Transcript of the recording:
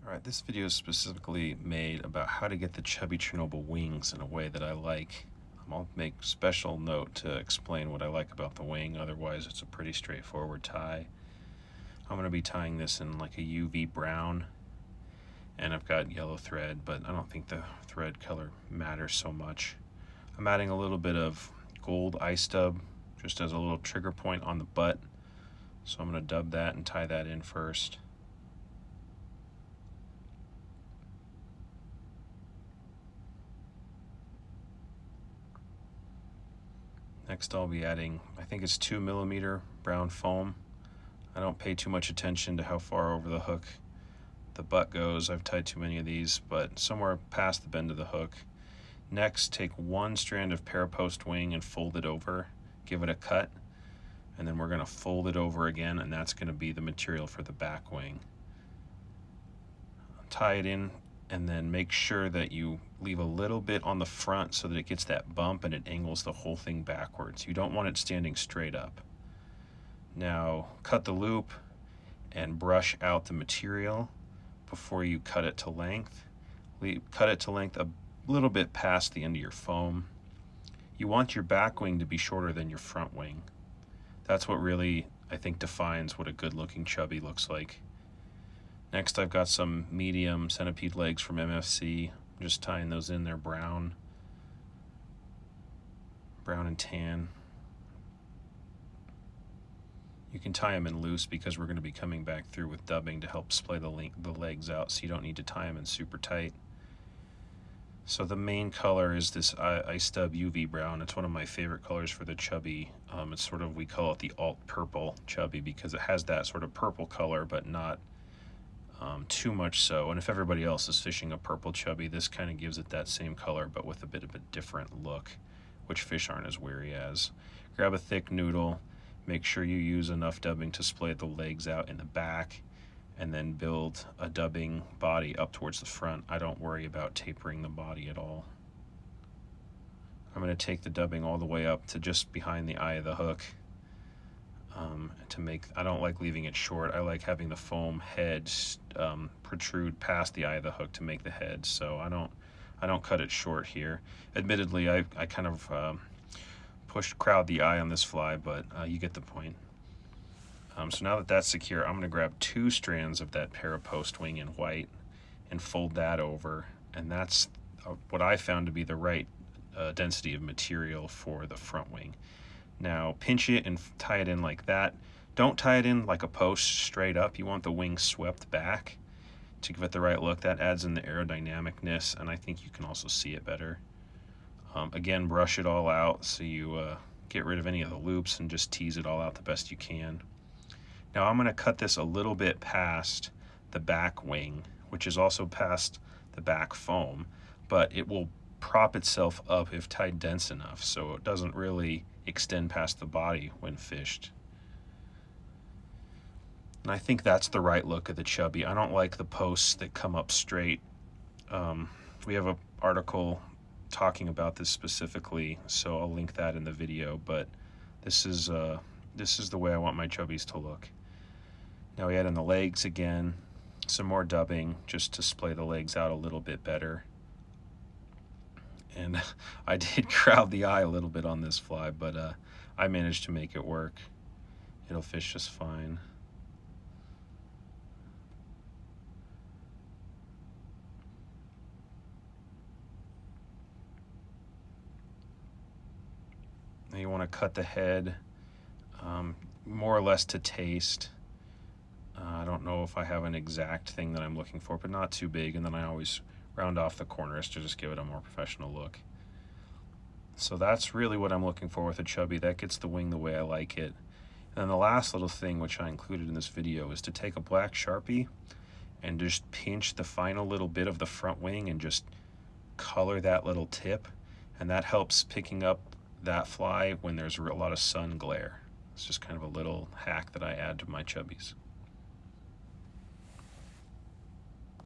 Alright, this video is specifically made about how to get the Chubby Chernobyl wings in a way that I like. I'll make special note to explain what I like about the wing, otherwise it's a pretty straightforward tie. I'm going to be tying this in like a UV brown, and I've got yellow thread, but I don't think the thread color matters so much. I'm adding a little bit of gold eye stub just as a little trigger point on the butt, so I'm going to dub that and tie that in first. Next I'll be adding, I think it's 2mm brown foam. I don't pay too much attention to how far over the hook the butt goes. I've tied too many of these, but somewhere past the bend of the hook. Next, take one strand of parapost wing and fold it over, give it a cut, and then we're going to fold it over again, and that's going to be the material for the back wing. Tie it in, and then make sure that you leave a little bit on the front so that it gets that bump and it angles the whole thing backwards. You don't want it standing straight up. Now cut the loop and brush out the material before you cut it to length. Cut it to length a little bit past the end of your foam. You want your back wing to be shorter than your front wing. That's what really, I think, defines what a good looking chubby looks like. Next, I've got some medium centipede legs from MFC. I'm just tying those in there brown and tan. You can tie them in loose because we're going to be coming back through with dubbing to help splay the legs out, so you don't need to tie them in super tight. So the main color is this Ice Stub UV brown. It's one of my favorite colors for the chubby. It's sort of, we call it the alt purple chubby because it has that sort of purple color, but not too much so. And if everybody else is fishing a purple chubby, this kind of gives it that same color but with a bit of a different look, which fish aren't as wary as. Grab a thick noodle, make sure you use enough dubbing to splay the legs out in the back, and then build a dubbing body up towards the front. I don't worry about tapering the body at all. I'm going to take the dubbing all the way up to just behind the eye of the hook. I don't like leaving it short. I like having the foam head protrude past the eye of the hook to make the head, so I don't cut it short here. Admittedly, I kind of crowd the eye on this fly, but you get the point. So now that that's secure, I'm going to grab 2 strands of that parapost wing in white and fold that over, and that's what I found to be the right density of material for the front wing. Now pinch it and tie it in like that. Don't tie it in like a post straight up. You want the wing swept back to give it the right look. That adds in the aerodynamicness, and I think you can also see it better. Again, brush it all out so you get rid of any of the loops and just tease it all out the best you can. Now I'm going to cut this a little bit past the back wing, which is also past the back foam, but it will prop itself up if tied dense enough, so it doesn't really extend past the body when fished. And I think that's the right look of the chubby. I don't like the posts that come up straight. We have an article talking about this specifically, so I'll link that in the video, but this is the way I want my chubbies to look. Now we add in the legs again, some more dubbing just to splay the legs out a little bit better. And I did crowd the eye a little bit on this fly, but I managed to make it work. It'll fish just fine. Now you want to cut the head more or less to taste. I don't know if I have an exact thing that I'm looking for, but not too big, and then I always round off the corners to just give it a more professional look. So that's really what I'm looking for with a chubby. That gets the wing the way I like it. And then the last little thing which I included in this video is to take a black Sharpie and just pinch the final little bit of the front wing and just color that little tip, and that helps picking up that fly when there's a lot of sun glare. It's just kind of a little hack that I add to my chubbies.